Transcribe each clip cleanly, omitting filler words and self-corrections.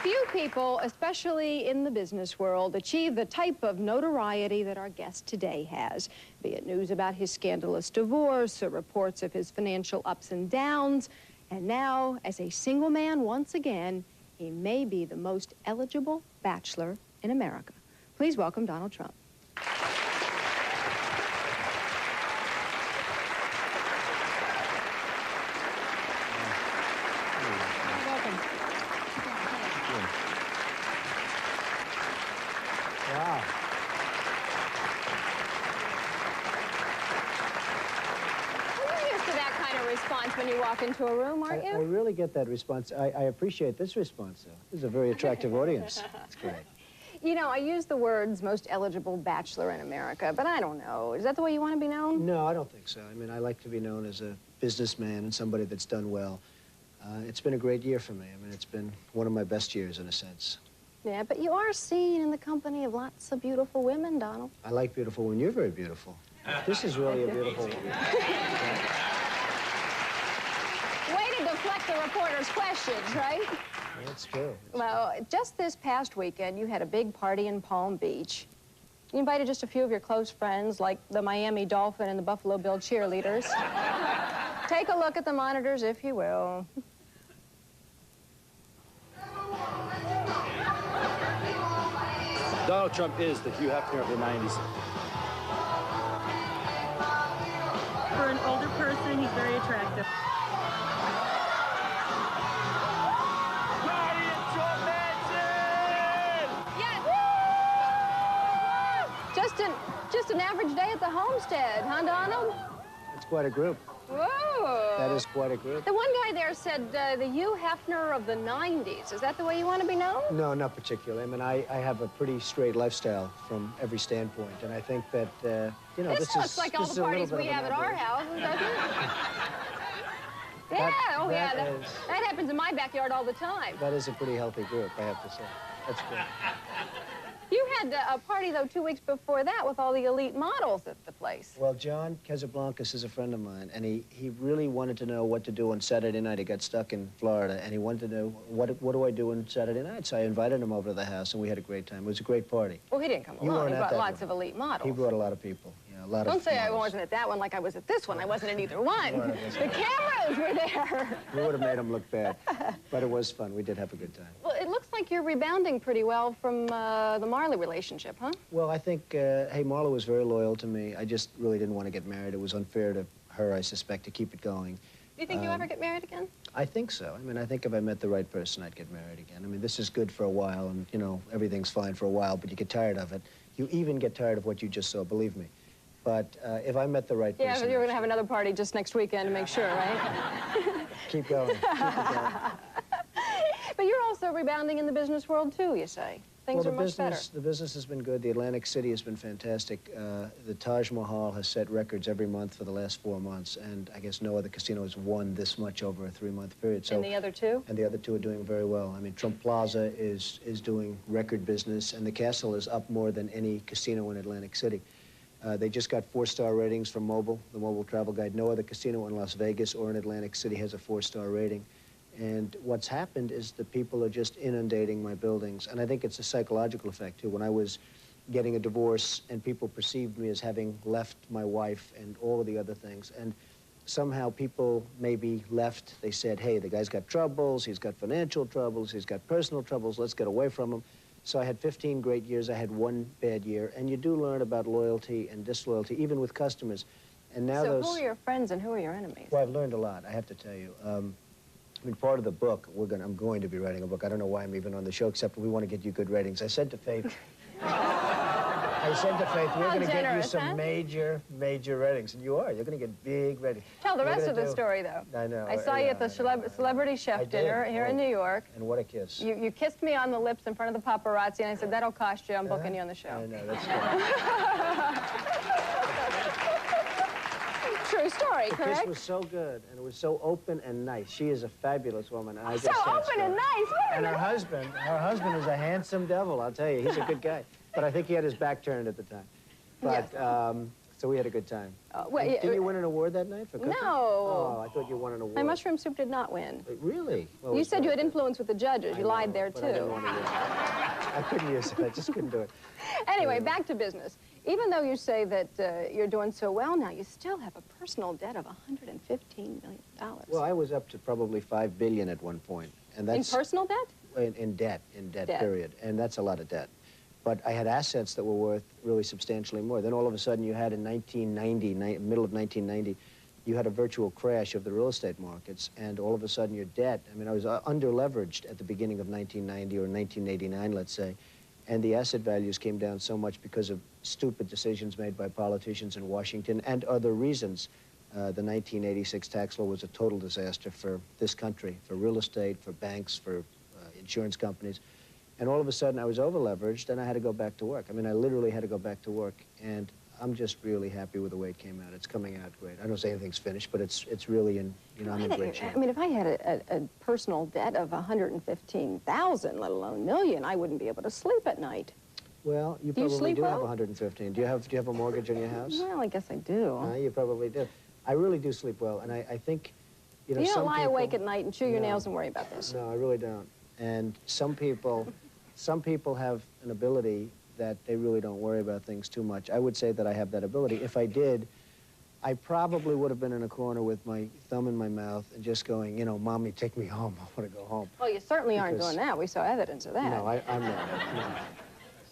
Few people, especially in the business world, achieve the type of notoriety that our guest today has, be it news about his scandalous divorce or reports of his financial ups and downs. And now, as a single man once again, he may be the most eligible bachelor in America. Please welcome Donald Trump. Wow. You're used to that kind of response when you walk into a room, aren't you? I really get that response. I appreciate this response, though. This is a very attractive audience. It's great. You know, I use the words most eligible bachelor in America, but I don't know. Is that the way you want to be known? No, I don't think so. I mean, I like to be known as a businessman and somebody that's done well. It's been a great year for me. I mean, it's been one of my best years, in a sense. Yeah, but you are seen in the company of lots of beautiful women, Donald. I like beautiful women. You're very beautiful. This is really a beautiful woman. Way to deflect the reporter's questions, right? That's true. Well, just this past weekend, you had a big party in Palm Beach. You invited just a few of your close friends, like the Miami Dolphin and the Buffalo Bill cheerleaders. Take a look at the monitors, if you will. Donald Trump is the Hugh Hefner of the 90s. For an older person, he's very attractive. Just an average day at the homestead, huh, Donald? It's quite a group. Whoa. That is quite a group. The one guy there said the Hugh Hefner of the 90s. Is that the way you want to be known? No, not particularly. I mean, I have a pretty straight lifestyle from every standpoint, and I think that, you know, this looks like all the parties we have at our house, doesn't it? Yeah, that happens in my backyard all the time. That is a pretty healthy group, I have to say. That's good. You had a party, though, 2 weeks before that with all the elite models at the place. Well, John Casablancas is a friend of mine, and he really wanted to know what to do on Saturday night. He got stuck in Florida, and he wanted to know, what do I do on Saturday night? So I invited him over to the house, and we had a great time. It was a great party. Well, he didn't come alone. He brought lots of elite models. He brought a lot of people. Yeah, a lot Don't of say models. I wasn't at that one like I was at this one. I wasn't at either one. The cameras were there. We would have made him look bad, but it was fun. We did have a good time. Well, it looks like you're rebounding pretty well from the Marley relationship, huh? Well, I think, hey, Marla was very loyal to me. I just really didn't want to get married. It was unfair to her, I suspect, to keep it going. Do you think you ever get married again? I think so. I mean, I think if I met the right person, I'd get married again. I mean, this is good for a while, and, you know, everything's fine for a while, but you get tired of it. You even get tired of what you just saw, believe me. But if I met the right person... Yeah, but you're going to have another party just next weekend to make sure, right? Keep going. Keep it going. But you're also rebounding in the business world, too, you say. Things are much better. The business has been good. The Atlantic City has been fantastic. The Taj Mahal has set records every month for the last 4 months, and I guess no other casino has won this much over a 3-month period. So, and the other two? And the other two are doing very well. I mean, Trump Plaza is doing record business, and the Castle is up more than any casino in Atlantic City. They just got 4-star ratings from Mobil, the Mobil Travel Guide. No other casino in Las Vegas or in Atlantic City has a 4-star rating. And what's happened is the people are just inundating my buildings. And I think it's a psychological effect, too. When I was getting a divorce and people perceived me as having left my wife and all of the other things, and somehow people maybe left, they said, hey, the guy's got troubles, he's got financial troubles, he's got personal troubles, let's get away from him. So I had 15 great years, I had 1 bad year, and you do learn about loyalty and disloyalty, even with customers. And now so who are your friends and who are your enemies? Well, I've learned a lot, I have to tell you. I mean, part of the book, I'm going to be writing a book. I don't know why I'm even on the show, except we want to get you good ratings. I said to Faith, we're going to get you some major ratings. And you are. You're going to get big ratings. Tell the rest of the story, though. I know. I saw you at the Celebrity Chef dinner here in New York. And what a kiss. You kissed me on the lips in front of the paparazzi, and I said, that'll cost you. I'm booking you on the show. I know. That's good. True story, correct? The kiss was so good, and it was so open and nice. She is a fabulous woman. And I so open and nice. And her husband is a handsome devil, I'll tell you. He's a good guy. But I think he had his back turned at the time. But, yes. So we had a good time. Wait, Did you win an award that night for cooking? No. Oh, I thought you won an award. My mushroom soup did not win. Really? Well, it You was said you very had good. influence with the judges. You lied there, But I didn't too. want to use it. I couldn't use it. I just couldn't do it. Anyway, back to business. Even though you say that you're doing so well now, you still have a personal debt of $115 million. Well, I was up to probably $5 billion at one point, and In that's personal debt? in debt, Debt. period, and that's a lot of debt. But I had assets that were worth really substantially more. Then all of a sudden, you had in 1990, middle of 1990, you had a virtual crash of the real estate markets, and all of a sudden your debt, I mean, I was under-leveraged at the beginning of 1990 or 1989, let's say, and the asset values came down so much because of stupid decisions made by politicians in Washington and other reasons. The 1986 tax law was a total disaster for this country, for real estate, for banks, for insurance companies. And all of a sudden, I was over-leveraged, and I had to go back to work. I mean, I literally had to go back to work, and I'm just really happy with the way it came out. It's coming out great. I don't say anything's finished, but it's really in, you know, I'm in great shape. I mean, if I had a personal debt of $115,000, let alone million, I wouldn't be able to sleep at night. Well, you Do you probably sleep do have well? 115. Do you have a mortgage on your house? Well, I guess I do. You probably do. I really do sleep well, and I think, you know, You don't some lie people, awake at night and chew your No. nails and worry about this. No, I really don't. And some people have an ability that they really don't worry about things too much. I would say that I have that ability. If I did, I probably would have been in a corner with my thumb in my mouth and just going, you know, Mommy, take me home. I want to go home. Well, you certainly aren't Because- doing that. We saw evidence of that. No, I'm not. No.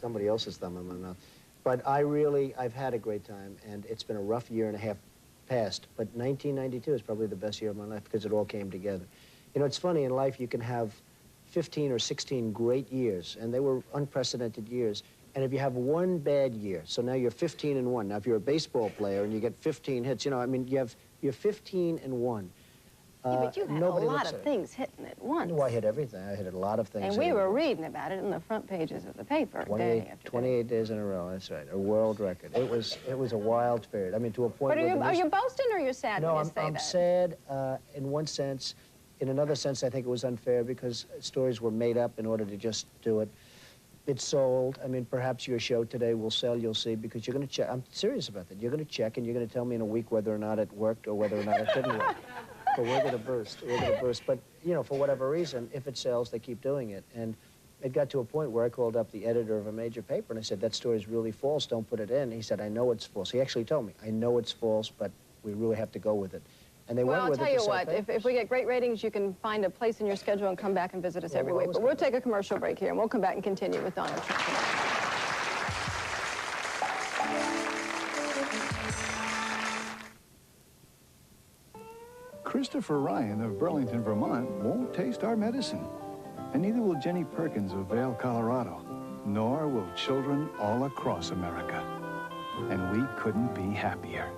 Somebody else's thumb in my mouth. But I've had a great time, and it's been a rough year and a half past, but 1992 is probably the best year of my life because it all came together. You know, it's funny, in life you can have 15 or 16 great years, and they were unprecedented years. And if you have one bad year, so now you're 15-1. Now, if you're a baseball player and you get 15 hits, you know, I mean, you're 15-1. Yeah, but you had a nobody lot looks of at it. things hitting at once. No, I hit everything. I hit a lot of things. And we were reading about it in the front pages of the paper, day after day. 28 days in a row, that's right, a world record. It was a wild period. I mean, to a point But where are you boasting or are you sad No, when you say I'm that? sad in one sense. In another sense, I think it was unfair because stories were made up in order to just do it. It sold. I mean, perhaps your show today will sell, you'll see, because you're going to check. I'm serious about that. You're going to check, and you're going to tell me in a week whether or not it worked or whether or not it didn't work. But we're going to burst. We're going to burst. But, you know, for whatever reason, if it sells, they keep doing it. And it got to a point where I called up the editor of a major paper, and I said, that story's really false. Don't put it in. He said, I know it's false. He actually told me, I know it's false, but we really have to go with it. And they Well, went I'll with tell it you to sell what, if papers. we get great ratings, you can find a place in your schedule and come back and visit us every we're week. always But we'll coming take a commercial break here, and we'll come back and continue with Donald Trump. Christopher Ryan of Burlington, Vermont won't taste our medicine. And neither will Jenny Perkins of Vail, Colorado. Nor will children all across America. And we couldn't be happier.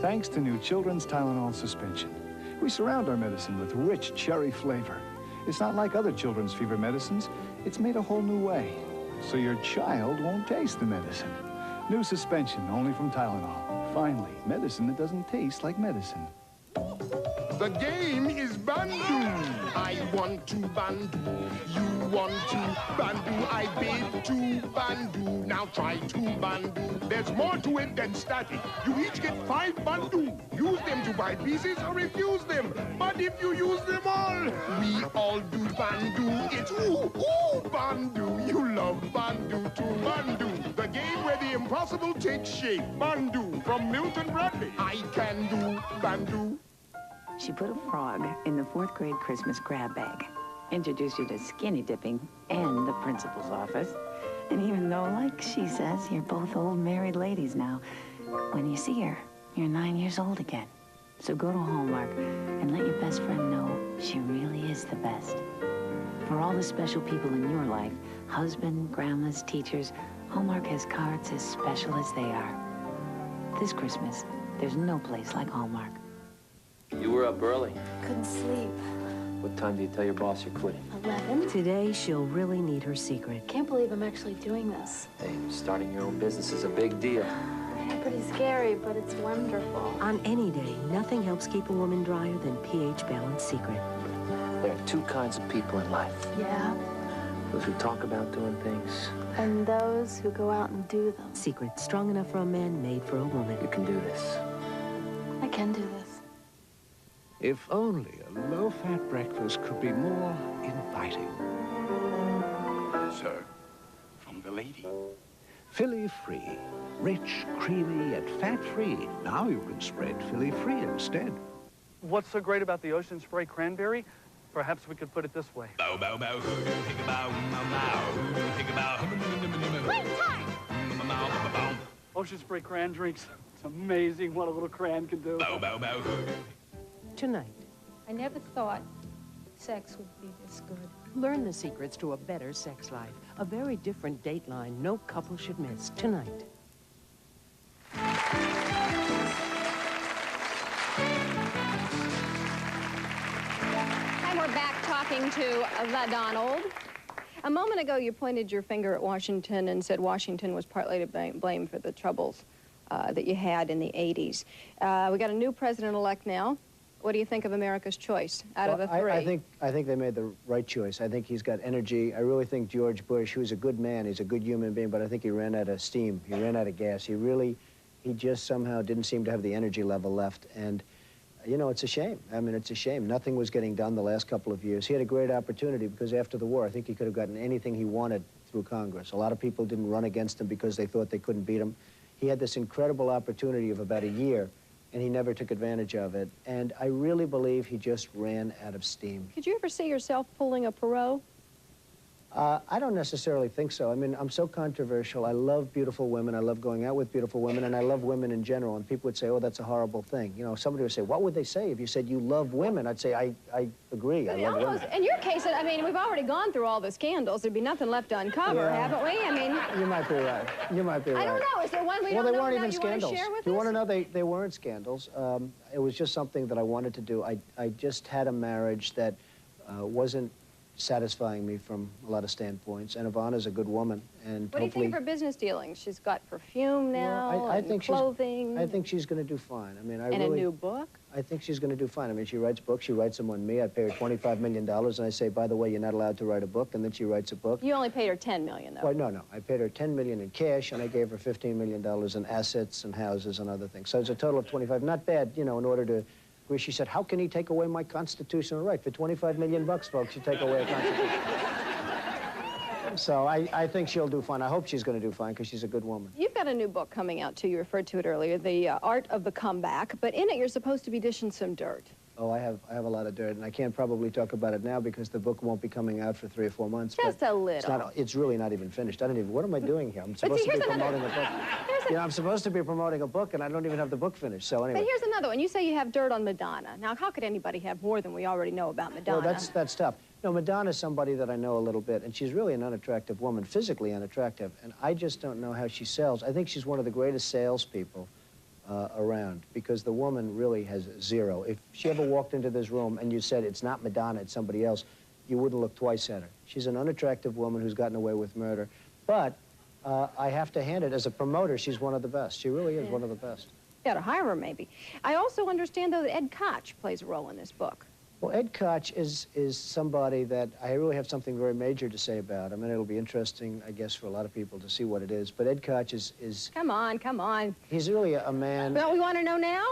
Thanks to new Children's Tylenol suspension. We surround our medicine with rich cherry flavor. It's not like other children's fever medicines. It's made a whole new way. So your child won't taste the medicine. New suspension only from Tylenol. Finally, medicine that doesn't taste like medicine. The game is Bandu. I want to Bandu. You want to Bandu. I bid to Bandu. Now try to Bandu. There's more to it than static. You each get 5 Bandu. Use them to buy pieces or refuse them. But if you use them all, we all do Bandu. It's ooh, ooh, Bandu. You love Bandu to Bandu. The game where the impossible takes shape. Bandu from Milton Bradley. I can do Bandu. She put a frog in the 4th grade Christmas grab bag, introduced you to skinny dipping and the principal's office. And even though, like she says, you're both old married ladies now, when you see her, you're 9 years old again. So go to Hallmark and let your best friend know she really is the best. For all the special people in your life, husband, grandmas, teachers, Hallmark has cards as special as they are. This Christmas, there's no place like Hallmark. You were up early. Couldn't sleep. What time do you tell your boss you're quitting? 11? Today, she'll really need her secret. Can't believe I'm actually doing this. Hey, starting your own business is a big deal. Pretty scary, but it's wonderful. On any day, nothing helps keep a woman drier than pH Balance Secret. There are 2 kinds of people in life. Yeah? Those who talk about doing things. And those who go out and do them. Secret strong enough for a man, made for a woman. You can do this. I can do this. If only a low-fat breakfast could be more inviting. Sir, from the lady. Philly-free. Rich, creamy, yet fat-free. Now you can spread Philly-free instead. What's so great about the Ocean Spray Cranberry? Perhaps we could put it this way. Bow, bow, bow, higga bow, bow, higga bow, Wait, time! Ocean Spray Cran drinks. It's amazing what a little cran can do. bow, bow, bow. Tonight, I never thought sex would be this good. learn the secrets to a better sex life. A very different Dateline no couple should miss. Tonight. And we're back talking to the Donald. A moment ago, you pointed your finger at Washington and said Washington was partly to blame for the troubles that you had in the 80s. We got a new president-elect now. What do you think of America's choice out of the three? I think they made the right choice. I think he's got energy. I really think George Bush, who's a good man, he's a good human being, but I think he ran out of steam. He ran out of gas. He just somehow didn't seem to have the energy level left. And, you know, it's a shame. I mean, it's a shame. Nothing was getting done the last couple of years. He had a great opportunity because after the war, I think he could have gotten anything he wanted through Congress. A lot of people didn't run against him because they thought they couldn't beat him. He had this incredible opportunity of about a year, and he never took advantage of it. And I really believe he just ran out of steam. Could you ever see yourself pulling a Perot? I don't necessarily think so. I mean, I'm so controversial. I love beautiful women. I love going out with beautiful women, and I love women in general. And people would say, oh, that's a horrible thing. You know, somebody would say, what would they say if you said you love women? I'd say, I agree. I love women. In your case, I mean, we've already gone through all the scandals. There'd be nothing left to uncover, haven't we? I mean... You might be right. You might be right. I don't know. Is there one we well, don't they know weren't now even you scandals. want to share with you us? want to know they weren't scandals. It was just something that I wanted to do. I just had a marriage that wasn't satisfying me from a lot of standpoints. And Ivana's a good woman, and what do you think of her business dealings? She's got perfume now, well, I think clothing. I think she's going to do fine. I mean, and a new book. I think she's going to do fine. I mean, she writes books. She writes them on me. I pay her $25 million, and I say, by the way, you're not allowed to write a book. And then she writes a book. You only paid her $10 million, though. Well, no. I paid her $10 million in cash, and I gave her $15 million in assets and houses and other things. So it's a total of 25. Not bad, you know, in order to. Where she said, how can he take away my constitutional right? For $25 million, folks, you take away a constitution. So I think she'll do fine. I hope she's going to do fine because she's a good woman. You've got a new book coming out, too. You referred to it earlier, The Art of the Comeback. But in it, you're supposed to be dishing some dirt. Oh, I have a lot of dirt, and I can't probably talk about it now because the book won't be coming out for 3 or 4 months. Just a little. It's really not even finished. I don't even, what am I doing here? I'm supposed to be promoting a book. You know, I'm supposed to be promoting a book, and I don't even have the book finished, so anyway. But here's another one. You say you have dirt on Madonna. Now, how could anybody have more than we already know about Madonna? Well, that's tough. No, Madonna's somebody that I know a little bit, and she's really an unattractive woman, physically unattractive, and I just don't know how she sells. I think she's one of the greatest salespeople around, because the woman really has zero. If she ever walked into this room and you said, it's not Madonna, it's somebody else, you wouldn't look twice at her. She's an unattractive woman who's gotten away with murder, but I have to hand it, as a promoter, she's one of the best. She really is one of the best. You ought to hire her, maybe. I also understand, though, that Ed Koch plays a role in this book. Well, Ed Koch is somebody that I really have something very major to say about. I mean, it'll be interesting, I guess, for a lot of people to see what it is. But Ed Koch is... Come on, come on. He's really a man... Don't we want to know now?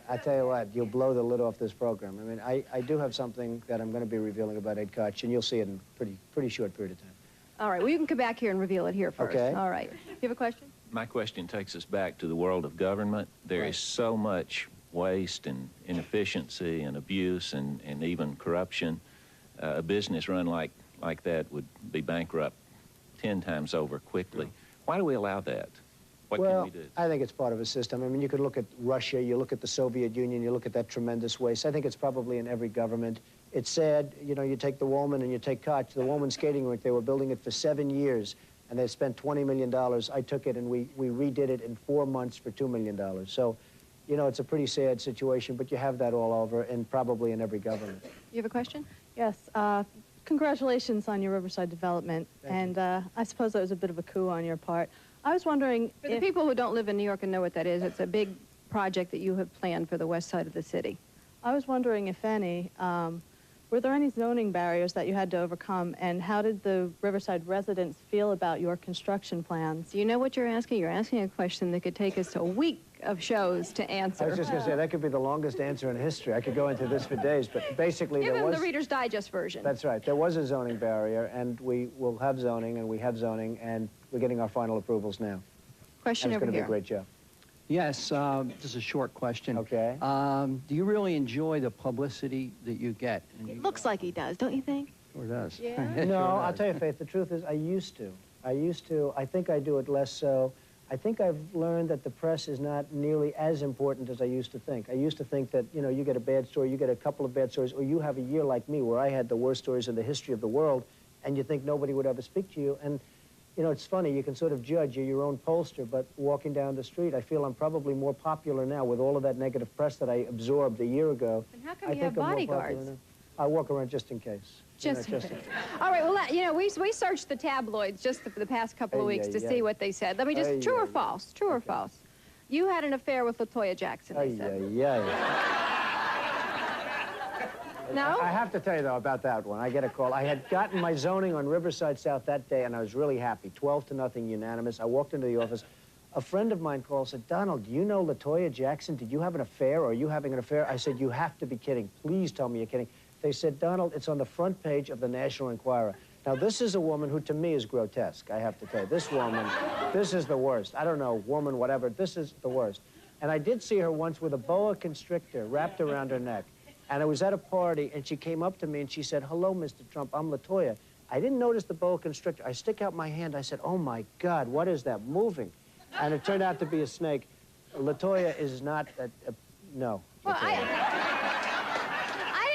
I tell you what, you'll blow the lid off this program. I mean, I do have something that I'm going to be revealing about Ed Koch, and you'll see it in a pretty short period of time. All right, well, you can come back here and reveal it here first. Okay. All right. You have a question? My question takes us back to the world of government. There is so much waste and inefficiency and abuse and even corruption. A business run like that would be bankrupt 10 times over quickly. Why do we allow that? What can we do? I think it's part of a system. I mean, you could look at Russia, you look at the Soviet Union, you look at that tremendous waste. I think it's probably in every government. It's sad, you know, you take the Woolman and you take Koch, the Woolman skating rink, they were building it for 7 years, and they spent $20 million. I took it and we redid it in 4 months for $2 million. So, you know, it's a pretty sad situation, but you have that all over, and probably in every government. You have a question? Yes. Congratulations on your Riverside development. Thank and I suppose that was a bit of a coup on your part. I was wondering For the people who don't live in New York and know what that is, it's a big project that you have planned for the west side of the city. I was wondering, if any, Were there any zoning barriers that you had to overcome, and how did the Riverside residents feel about your construction plans? Do you know what you're asking? You're asking a question that could take us to a week of shows to answer. I was just going to say, that could be the longest answer in history. I could go into this for days, but basically Give there him was... the Reader's Digest version. That's right. There was a zoning barrier, and we will have zoning, and we have zoning, and we're getting our final approvals now. Question over here. It's going to be a here. great job. Yes, this is a short question. Okay. Do you really enjoy the publicity that you get? It looks like he does, don't you think? Sure does. Yeah. No, I'll tell you, Faith, the truth is I used to. I think I do it less so. I think I've learned that the press is not nearly as important as I used to think. I used to think that, you know, you get a bad story, you get a couple of bad stories, or you have a year like me where I had the worst stories in the history of the world, and you think nobody would ever speak to you. And, you know, it's funny, you can sort of judge, you're your own pollster, but walking down the street, I feel I'm probably more popular now with all of that negative press that I absorbed a year ago. And how come you have bodyguards? I walk around just in case. Just in case. All right, well, you know, we searched the tabloids just for the past couple of weeks to see what they said. Let me just, true or false? True or false? You had an affair with LaToya Jackson, they said. No? I have to tell you, though, about that one. I get a call. I had gotten my zoning on Riverside South that day, and I was really happy. 12-0 unanimous. I walked into the office. A friend of mine called and said, Donald, do you know LaToya Jackson? Did you have an affair, or are you having an affair? I said, you have to be kidding. Please tell me you're kidding. They said, Donald, it's on the front page of the National Enquirer. Now, this is a woman who, to me, is grotesque, I have to tell you. This woman, this is the worst. I don't know, woman, whatever. This is the worst. And I did see her once with a boa constrictor wrapped around her neck. And I was at a party, and she came up to me, and she said, hello, Mr. Trump, I'm LaToya. I didn't notice the boa constrictor. I stick out my hand. I said, oh, my God, what is that moving? And it turned out to be a snake. LaToya is not no. Well, I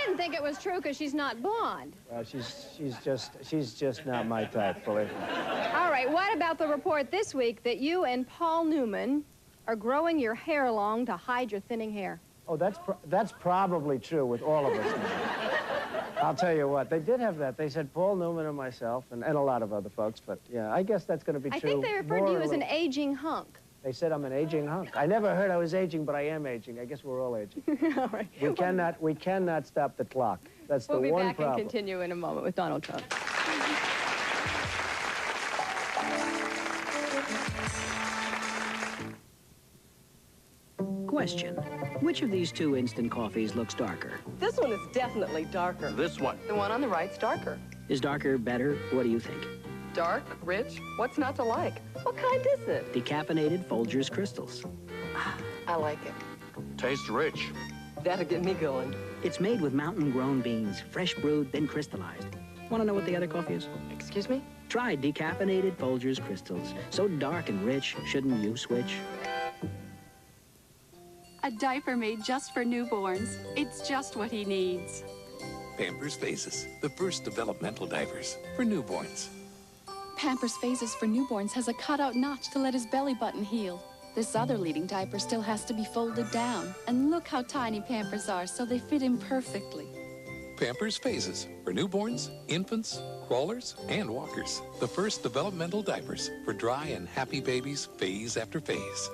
didn't think it was true because she's not blonde. She's just not my type, believe me. All right, what about the report this week that you and Paul Newman are growing your hair long to hide your thinning hair? Oh, that's probably true with all of us now. I'll tell you what, they did have that. They said Paul Newman and myself, and a lot of other folks, but yeah, I guess that's going to be true. I think they referred to you as an aging hunk. They said I'm an aging hunk. I never heard I was aging, but I am aging. I guess we're all aging. All right. We cannot stop the clock. That's the one problem. We'll be back and continue in a moment with Donald Trump. Question. Which of these two instant coffees looks darker? This one is definitely darker. This one. The one on the right's darker. Is darker better? What do you think? Dark, rich, what's not to like? What kind is it? Decaffeinated Folgers Crystals. I like it. Tastes rich. That'll get me going. It's made with mountain-grown beans, fresh brewed, then crystallized. Want to know what the other coffee is? Excuse me? Try decaffeinated Folgers Crystals. So dark and rich, shouldn't you switch? A diaper made just for newborns. It's just what he needs. Pampers Phases, the first developmental diapers for newborns. Pampers Phases for newborns has a cutout notch to let his belly button heal. This other leading diaper still has to be folded down. And look how tiny Pampers are, so they fit him perfectly. Pampers Phases for newborns, infants, crawlers, and walkers. The first developmental diapers for dry and happy babies phase after phase.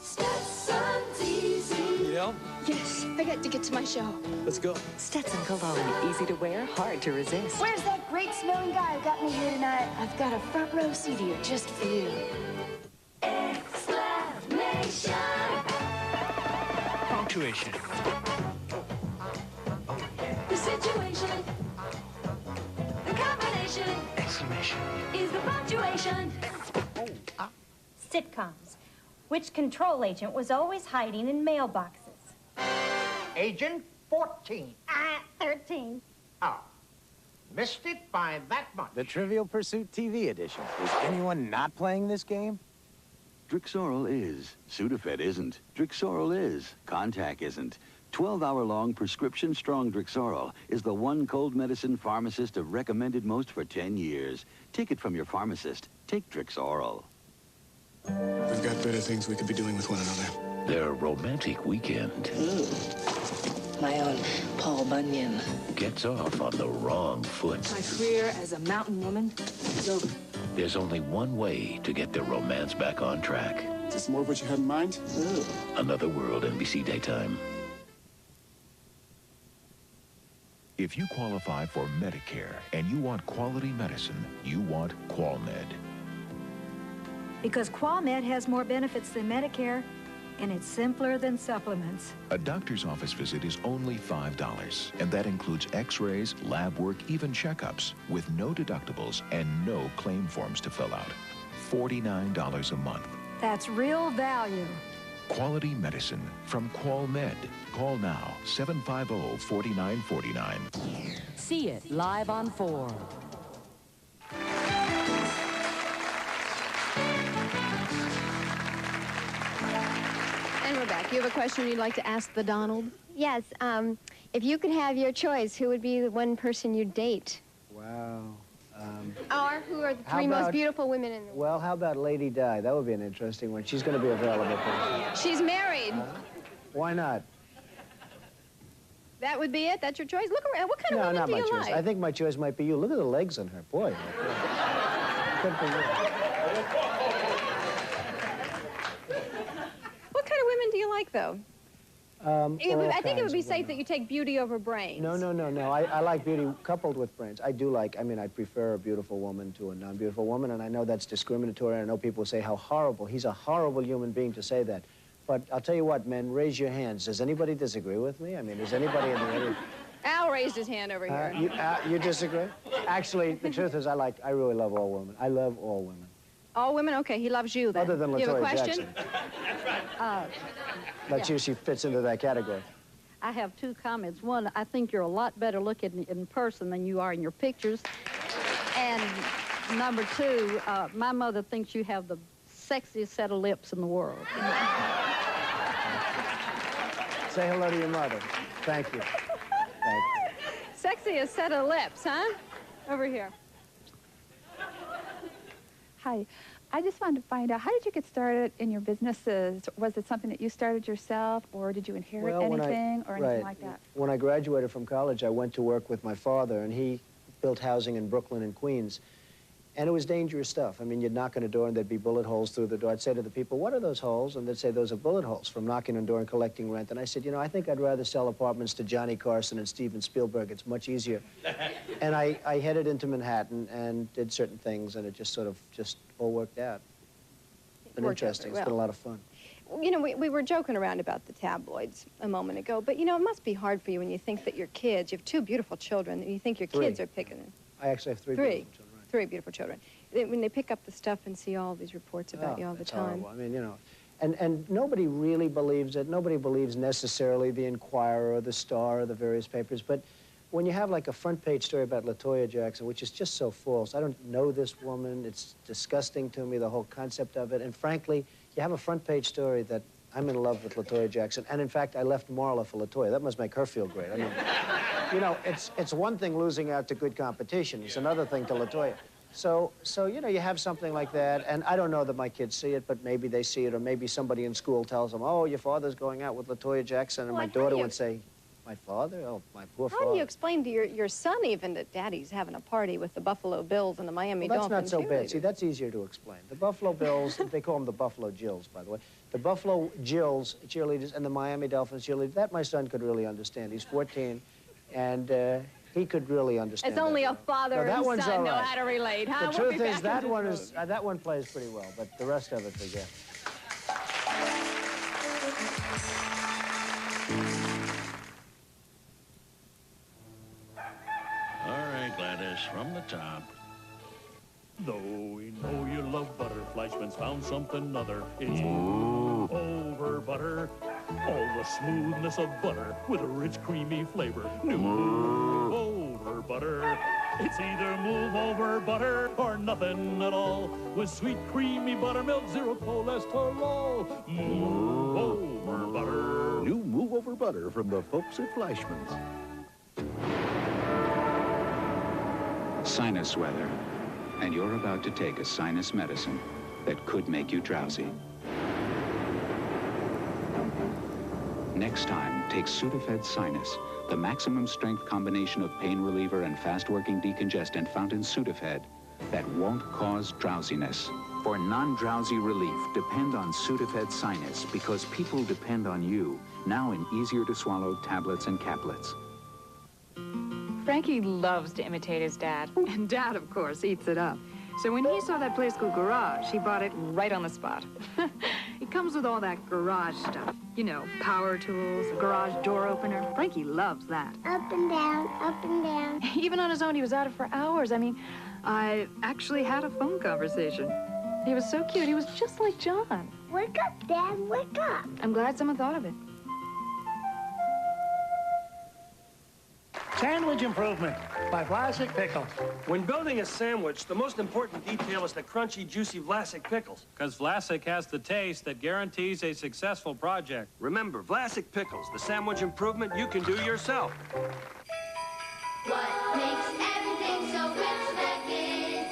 Stetson's easy. Yeah? Yes, I got to get to my show. Let's go. Stetson Cologne, easy to wear, hard to resist. Where's that great smelling guy who got me here tonight? I've got a front row seat here just for you. Exclamation! Punctuation. The situation, the combination, Exclamation. is the punctuation. Sitcoms. Which control agent was always hiding in mailboxes? Agent 14. 13. Oh. Missed it by that much. The Trivial Pursuit TV edition. Is anyone not playing this game? Drixoral is. Sudafed isn't. Drixoral is. Contac isn't. 12-hour-long prescription-strong Drixoral is the one cold medicine pharmacists have recommended most for 10 years. Take it from your pharmacist. Take Drixoral. We've got better things we could be doing with one another. Their romantic weekend Ooh, my own Paul Bunyan. gets off on the wrong foot. My career as a mountain woman is over. There's only one way to get their romance back on track. Is this more of what you had in mind? Ooh. Another World, NBC Daytime. If you qualify for Medicare and you want quality medicine, you want QualMed. Because QualMed has more benefits than Medicare, and it's simpler than supplements. A doctor's office visit is only $5, and that includes x-rays, lab work, even checkups, with no deductibles and no claim forms to fill out. $49 a month. That's real value. Quality medicine from QualMed. Call now, 750-4949. See it live on 4. And we're back. You have a question you'd like to ask the Donald? Yes. If you could have your choice, who would be the one person you'd date? Wow. Or who are the How three most about- beautiful women in the world? Well, how about Lady Di? That would be an interesting one. She's going to be available for us. She's married. Why not? That would be it? That's your choice? Look around. What kind of No, women not do my you choice. like? I think my choice might be you. Look at the legs on her. Boy. Could be you. What kind of women do you like, though? All I think it kinds would be of safe women. that you take beauty over brains. No. I like beauty coupled with brains. I prefer a beautiful woman to a non-beautiful woman, and I know that's discriminatory. I know people say how horrible. He's a horrible human being to say that. But I'll tell you what, men, raise your hands. Does anybody disagree with me? I mean, does anybody in the audience? Al raised his hand over here. You disagree? Actually, the truth is, I really love all women. I love all women. All women? Okay, he loves you then. Other than you have a LaToya question? Jackson. She fits into that category. I have two comments. One, I think you're a lot better looking in person than you are in your pictures. And number two, my mother thinks you have the sexiest set of lips in the world. Say hello to your mother. Thank you. Thank you. Sexiest set of lips, huh? Over here. Hi. I just wanted to find out, how did you get started in your businesses? Was it something that you started yourself, or did you inherit anything or anything like that? When I graduated from college, I went to work with my father, and he built housing in Brooklyn and Queens. And it was dangerous stuff. I mean, you'd knock on a door and there'd be bullet holes through the door. I'd say to the people, what are those holes? And they'd say, those are bullet holes from knocking on the door and collecting rent. And I said, you know, I think I'd rather sell apartments to Johnny Carson and Steven Spielberg. It's much easier. And I headed into Manhattan and did certain things, and it just sort of all worked out. It's been interesting. It's been a lot of fun. You know, we were joking around about the tabloids a moment ago, but, you know, it must be hard for you when you think that your kids, you have two beautiful children, and you think your kids are picking it. I actually have three beautiful children. Three beautiful children. When they pick up the stuff and see all these reports about you all the time. Horrible. I mean, you know, and nobody really believes it. Nobody believes necessarily the Inquirer or the Star or the various papers. But when you have like a front page story about LaToya Jackson, which is just so false, I don't know this woman. It's disgusting to me, the whole concept of it. And frankly, you have a front page story that I'm in love with LaToya Jackson. And in fact, I left Marla for LaToya. That must make her feel great. I mean, you know, it's one thing losing out to good competition. It's another thing to LaToya. So, you know, you have something like that, and I don't know that my kids see it, but maybe they see it, or maybe somebody in school tells them, oh, your father's going out with LaToya Jackson, and my daughter would say, my father? Oh, my poor father. How do you explain to your son even that Daddy's having a party with the Buffalo Bills and the Miami Well, that's Dolphins? not so bad. See, that's easier to explain. The Buffalo Bills, they call them the Buffalo Jills, by the way. The Buffalo Jills cheerleaders and the Miami Dolphins cheerleaders, that my son could really understand. He's 14, and he could really understand. It's only a father that and one's son all know right. how to relate, huh? The We'll truth be is, back that one plays pretty well, but the rest of it, forget. All right, Gladys, from the top. Though we know you love butter, Fleischmann's found something other. It's move over butter. All the smoothness of butter with a rich, creamy flavor. New move over butter. It's either move over butter or nothing at all. With sweet, creamy buttermilk, zero cholesterol. Move over butter. New Move Over Butter from the folks at Fleischmann's. Sinus weather, and you're about to take a sinus medicine that could make you drowsy. Next time, take Sudafed Sinus, the maximum strength combination of pain reliever and fast-working decongestant found in Sudafed that won't cause drowsiness. For non-drowsy relief, depend on Sudafed Sinus, because people depend on you, now in easier-to-swallow tablets and caplets. Frankie loves to imitate his dad. And Dad, of course, eats it up. So when he saw that place called Garage, he bought it right on the spot. It comes with all that garage stuff. You know, power tools, a garage door opener. Frankie loves that. Up and down, up and down. Even on his own, he was at it for hours. I mean, I actually had a phone conversation. He was so cute. He was just like John. Wake up, Dad, wake up. I'm glad someone thought of it. Sandwich Improvement by Vlasic Pickles. When building a sandwich, the most important detail is the crunchy, juicy Vlasic pickles. Because Vlasic has the taste that guarantees a successful project. Remember, Vlasic pickles, the sandwich improvement you can do yourself. What makes everything so Rich-Mackin?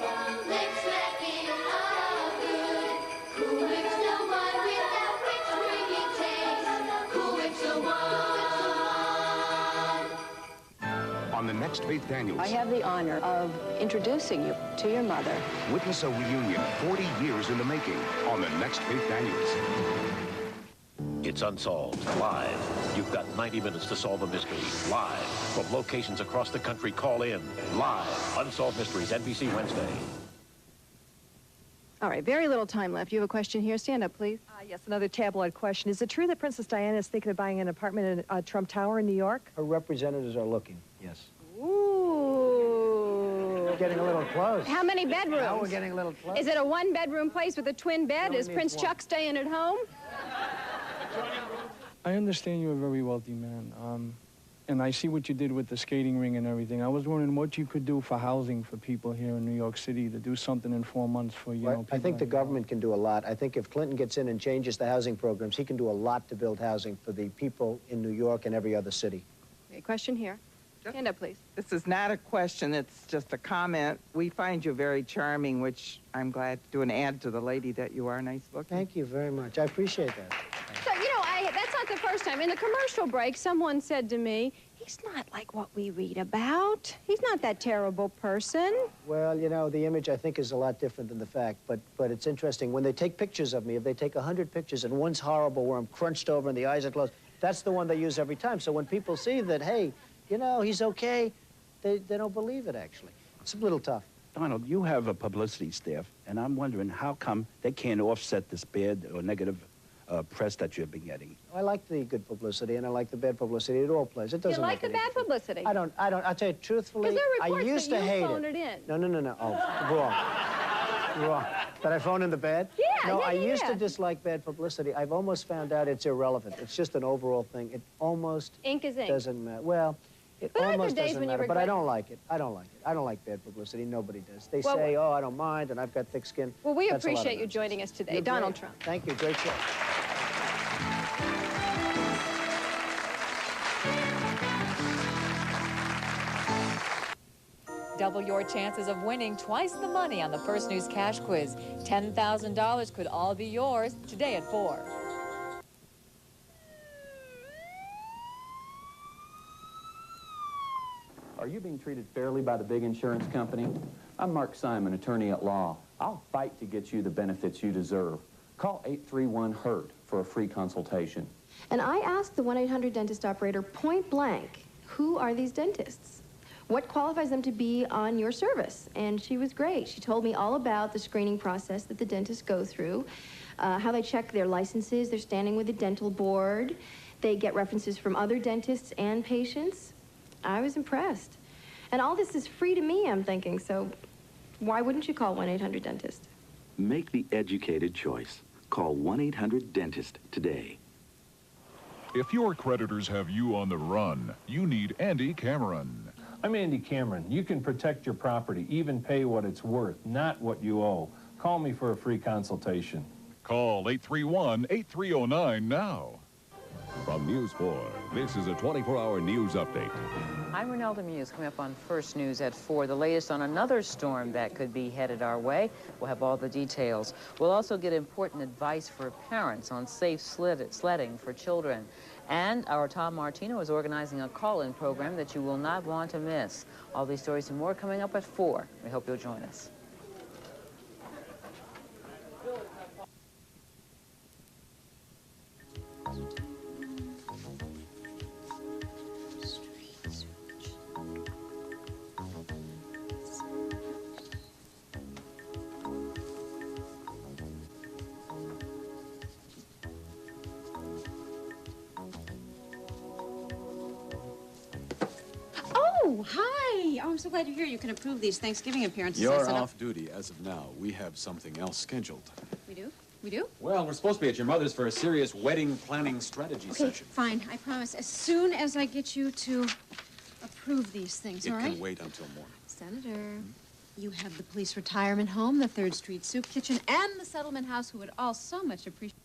Rich-Mackin, all good. Cool Whips the one with that rich, creamy taste. Cool Whips the one. On the next Faith Daniels. I have the honor of introducing you to your mother. Witness a reunion 40 years in the making on the next Faith Daniels. It's Unsolved, live. You've got 90 minutes to solve a mystery, live. From locations across the country, call in, live. Unsolved Mysteries, NBC Wednesday. All right, very little time left. You have a question here. Stand up, please. Yes, another tabloid question. Is it true that Princess Diana is thinking of buying an apartment in Trump Tower in New York? Her representatives are looking, yes. Ooh. We're getting a little close. How many bedrooms? Now we're getting a little close. Is it a one-bedroom place with a twin bed? Is Prince Chuck staying at home? I understand you're a very wealthy man, and I see what you did with the skating ring and everything. I was wondering what you could do for housing for people here in New York City, to do something in 4 months for, you know, people. I think the government can do a lot. I think if Clinton gets in and changes the housing programs, he can do a lot to build housing for the people in New York and every other city. Okay, question here. Stand up, please. This is not a question, it's just a comment. We find you very charming, which I'm glad to do an ad to the lady that you are nice looking. Thank you very much. I appreciate that. So, you know, that's not the first time. In the commercial break, someone said to me, he's not like what we read about. He's not that terrible person. Well, you know, the image, I think, is a lot different than the fact. But it's interesting. When they take pictures of me, if they take 100 pictures and one's horrible where I'm crunched over and the eyes are closed, that's the one they use every time. So when people see that, hey, you know, he's okay, they don't believe it, actually. It's a little tough. Donald, you have a publicity staff, and I'm wondering how come they can't offset this bad or negative press that you've been getting? I like the good publicity, and I like the bad publicity. It all plays. It doesn't. You like the bad publicity? I don't. I'll tell you truthfully. Because there are reports I used that to you hate phoned it. it in. No. Oh, wrong. Wrong. Did I phone in the bad? Yeah. No, I used to dislike bad publicity. I've almost found out it's irrelevant. It's just an overall thing. It almost ink is ink. Doesn't matter. Well, it but almost days doesn't when matter. you But I don't like it. I don't like it. I don't like bad publicity. Nobody does. They say, oh, I don't mind, and I've got thick skin. Well, we That's appreciate you joining us today, You're Donald great. Trump. Thank you. Great show. Double your chances of winning twice the money on the First News Cash Quiz. $10,000 could all be yours today at 4. Are you being treated fairly by the big insurance company? I'm Mark Simon, attorney at law. I'll fight to get you the benefits you deserve. Call 831-HURT for a free consultation. And I asked the 1-800-dentist operator point blank, who are these dentists? What qualifies them to be on your service? And she was great. She told me all about the screening process that the dentists go through, how they check their licenses, their standing with the dental board. They get references from other dentists and patients. I was impressed. And all this is free to me, I'm thinking, so why wouldn't you call 1-800-DENTIST? Make the educated choice. Call 1-800-DENTIST today. If your creditors have you on the run, you need Andy Cameron. I'm Andy Cameron. You can protect your property, even pay what it's worth, not what you owe. Call me for a free consultation. Call 831-8309 now. From News 4, this is a 24-hour news update. I'm Renelda Muse, coming up on First News at 4. The latest on another storm that could be headed our way. We'll have all the details. We'll also get important advice for parents on safe sledding for children. And our Tom Martino is organizing a call-in program that you will not want to miss. All these stories and more coming up at 4. We hope you'll join us. Oh, hi. Oh, I'm so glad you're here. You can approve these Thanksgiving appearances. You're off duty as of now. We have something else scheduled. We do? We do? Well, we're supposed to be at your mother's for a serious wedding planning strategy Okay, session. fine. I promise. As soon as I get you to approve these things, all right? It can wait until morning. Senator, you have the police retirement home, the 3rd Street soup kitchen, and the settlement house, who would all so much appreciate...